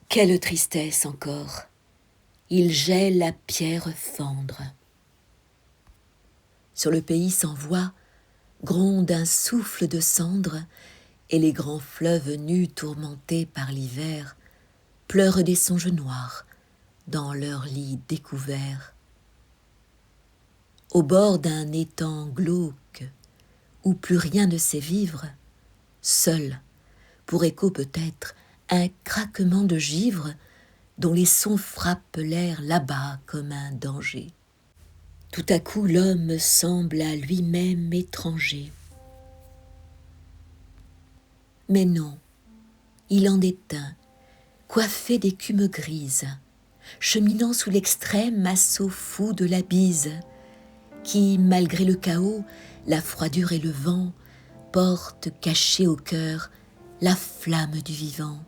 Quelle tristesse encore! Il gèle la pierre fendre. Sur le pays sans voix gronde un souffle de cendre, et les grands fleuves nus tourmentés par l'hiver pleurent des songes noirs dans leurs lits découverts. Au bord d'un étang glauque où plus rien ne sait vivre, seul, pour écho peut-être, un craquement de givre dont les sons frappent l'air là-bas comme un danger. Tout à coup l'homme semble à lui-même étranger. Mais non, il en est un, coiffé d'écume grise, cheminant sous l'extrême assaut fou de la bise, qui, malgré le chaos, la froidure et le vent, porte cachée au cœur la flamme du vivant.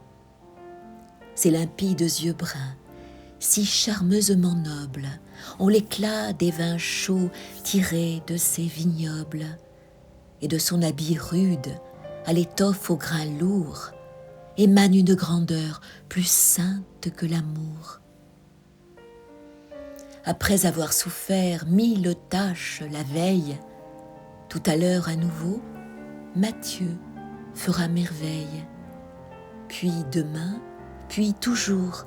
Ses limpides yeux bruns, si charmeusement nobles, ont l'éclat des vins chauds tirés de ses vignobles, et de son habit rude, à l'étoffe au grain lourd, émane une grandeur plus sainte que l'amour. Après avoir souffert 1000 tâches la veille, tout à l'heure à nouveau, Matthieu fera merveille. Puis demain, puis toujours,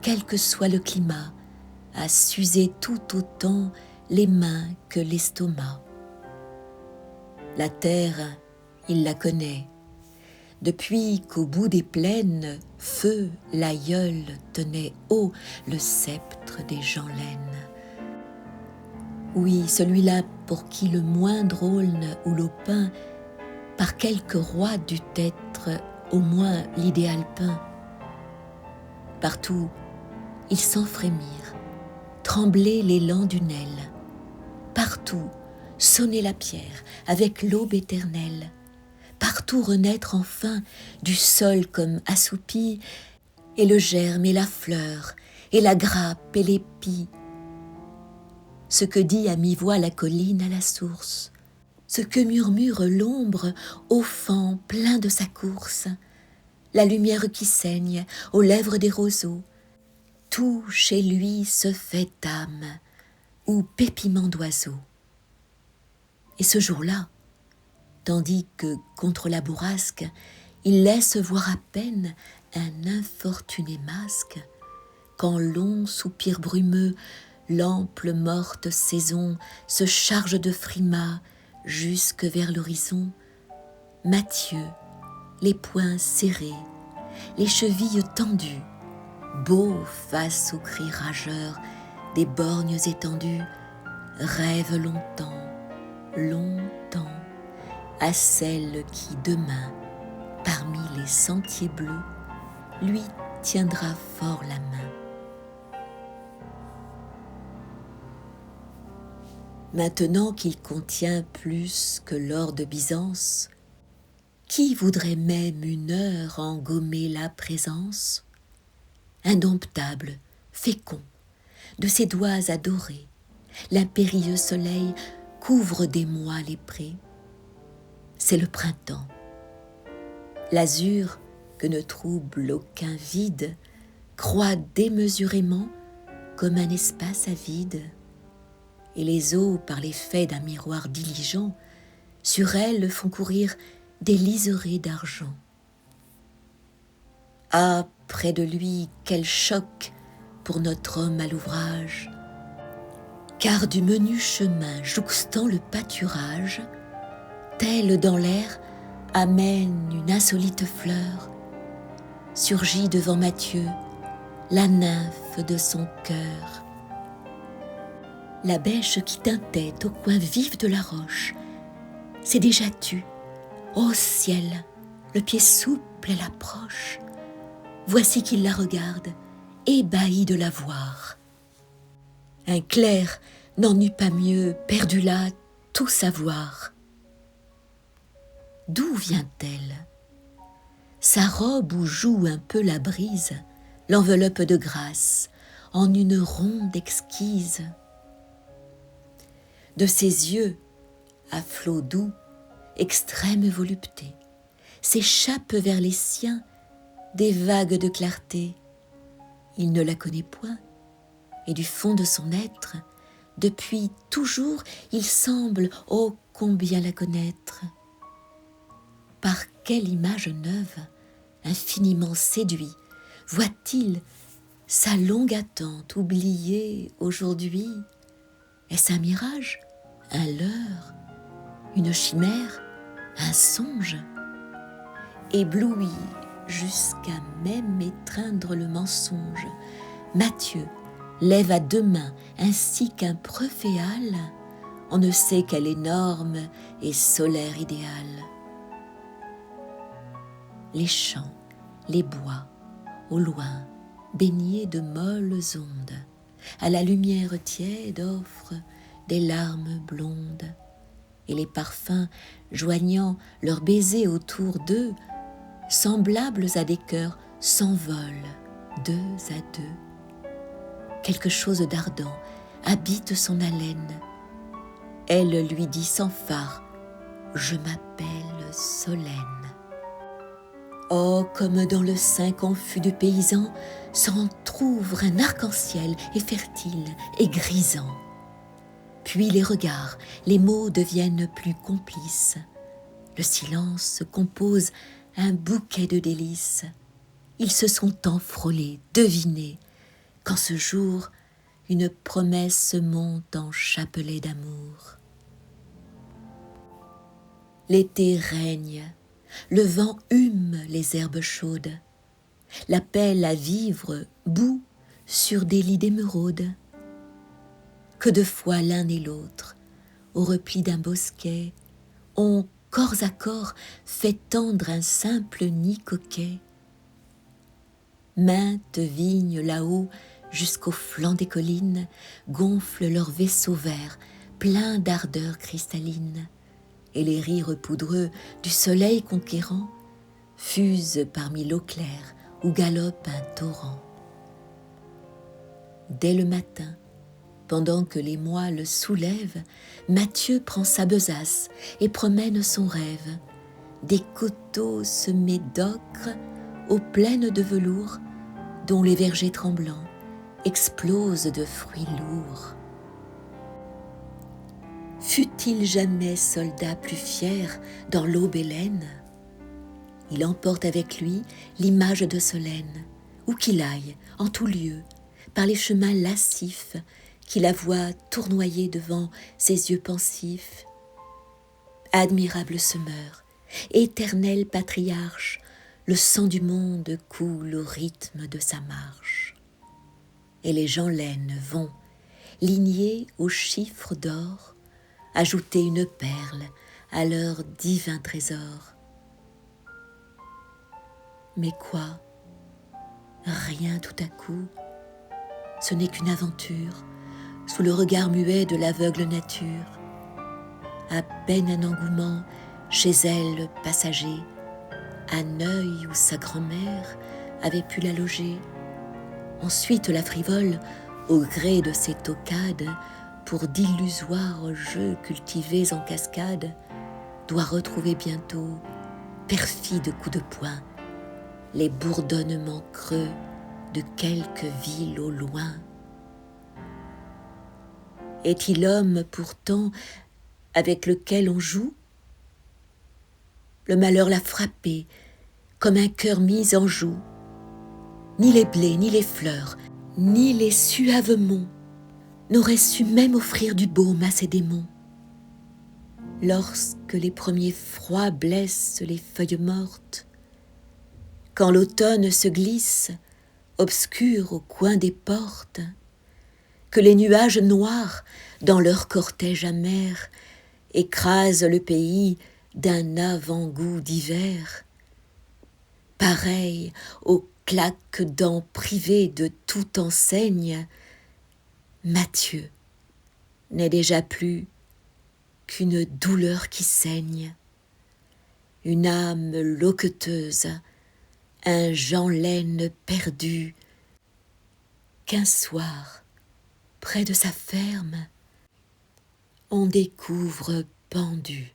quel que soit le climat, à s'user tout autant les mains que l'estomac. La terre, il la connaît, depuis qu'au bout des plaines, feu l'aïeul tenait haut le sceptre des gens laines. Oui, celui-là pour qui le moindre aulne ou l'opin, par quelque roi dut être au moins l'idéal peint. Partout, ils s'en frémirent, trembler l'élan d'une aile. Partout, sonner la pierre avec l'aube éternelle. Partout renaître enfin du sol comme assoupi, et le germe et la fleur, et la grappe et l'épi. Ce que dit à mi-voix la colline à la source, ce que murmure l'ombre au fan plein de sa course, la lumière qui saigne aux lèvres des roseaux, tout chez lui se fait âme ou pépiment d'oiseau. Et ce jour-là, tandis que, contre la bourrasque, il laisse voir à peine un infortuné masque, quand long soupir brumeux, l'ample morte saison se charge de frimas jusque vers l'horizon, Matthieu, les poings serrés, les chevilles tendues, beau face aux cris rageurs des borgnes étendues, rêve longtemps, longtemps, à celle qui demain, parmi les sentiers bleus, lui tiendra fort la main. Maintenant qu'il contient plus que l'or de Byzance, qui voudrait même une heure en gommer la présence? Indomptable, fécond, de ses doigts adorés, l'impérieux soleil couvre des mois les prés. C'est le printemps. L'azur, que ne trouble aucun vide, croît démesurément comme un espace avide, et les eaux, par l'effet d'un miroir diligent, sur elles font courir des liserés d'argent. Ah, près de lui, quel choc pour notre homme à l'ouvrage, car du menu chemin jouxtant le pâturage, telle dans l'air amène une insolite fleur, surgit devant Matthieu la nymphe de son cœur. La bêche qui tintait au coin vif de la roche s'est déjà tue. Ô ciel, le pied souple elle approche. Voici qu'il la regarde, ébahi de la voir. Un clerc n'en eût pas mieux perdu là tout savoir. D'où vient-elle? Sa robe où joue un peu la brise l'enveloppe de grâce en une ronde exquise. De ses yeux, à flots doux, extrême volupté, s'échappent vers les siens des vagues de clarté, Il ne la connaît point, et du fond de son être, depuis toujours, il semble, oh combien la connaître. Par quelle image neuve, infiniment séduit, voit-il sa longue attente oubliée aujourd'hui? Est-ce un mirage, un leurre, une chimère, un songe? Ébloui jusqu'à même étreindre le mensonge, Matthieu lève à deux mains ainsi qu'un prophéal, on ne sait quel énorme et solaire idéal. Les champs, les bois, au loin, baignés de molles ondes, à la lumière tiède offrent des larmes blondes, et les parfums joignant leurs baisers autour d'eux, semblables à des cœurs, s'envolent deux à deux. Quelque chose d'ardent habite son haleine. Elle lui dit sans phare, « Je m'appelle Solène ». Oh, comme dans le sein confus du paysan s'entr'ouvre un arc-en-ciel et fertile et grisant. Puis les regards, les mots deviennent plus complices. Le silence se compose un bouquet de délices. Ils se sont tant frôlés, devinés, qu'en ce jour, une promesse monte en chapelet d'amour. L'été règne, le vent hume les herbes chaudes, l'appel à vivre bout sur des lits d'émeraude. Que de fois l'un et l'autre, au repli d'un bosquet, ont corps à corps fait tendre un simple nid coquet. Maintes vignes là-haut, jusqu'au flanc des collines, gonflent leurs vaisseaux verts, pleins d'ardeur cristalline, et les rires poudreux du soleil conquérant fusent parmi l'eau claire où galope un torrent. Dès le matin, pendant que les mois soulèvent, Matthieu prend sa besace et promène son rêve. Des coteaux semés d'ocre aux plaines de velours, dont les vergers tremblants explosent de fruits lourds. Fut-il jamais soldat plus fier dans l'aube hélène? Il emporte avec lui l'image de Solène, où qu'il aille, en tout lieu, par les chemins lascifs, qui la voit tournoyer devant ses yeux pensifs. Admirable semeur, éternel patriarche, le sang du monde coule au rythme de sa marche. Et les gens laines vont, lignés aux chiffres d'or, ajouter une perle à leur divin trésor. Mais quoi? Rien tout à coup, ce n'est qu'une aventure, sous le regard muet de l'aveugle nature. À peine un engouement chez elle passager, un œil où sa grand-mère avait pu la loger. Ensuite la frivole, au gré de ses toccades, pour d'illusoires jeux cultivés en cascade, doit retrouver bientôt, perfide coups de poing, les bourdonnements creux de quelque ville au loin. Est-il homme pourtant avec lequel on joue? Le malheur l'a frappé comme un cœur mis en joue. Ni les blés, ni les fleurs, ni les suaves monts n'auraient su même offrir du baume à ces démons. Lorsque les premiers froids blessent les feuilles mortes, quand l'automne se glisse, obscur au coin des portes, que les nuages noirs, dans leur cortège amer, écrasent le pays d'un avant-goût d'hiver, pareil aux claques-dents privées de toute enseigne, Matthieu n'est déjà plus qu'une douleur qui saigne, une âme loqueteuse, un Jean laine perdu, qu'un soir, près de sa ferme, on découvre pendu.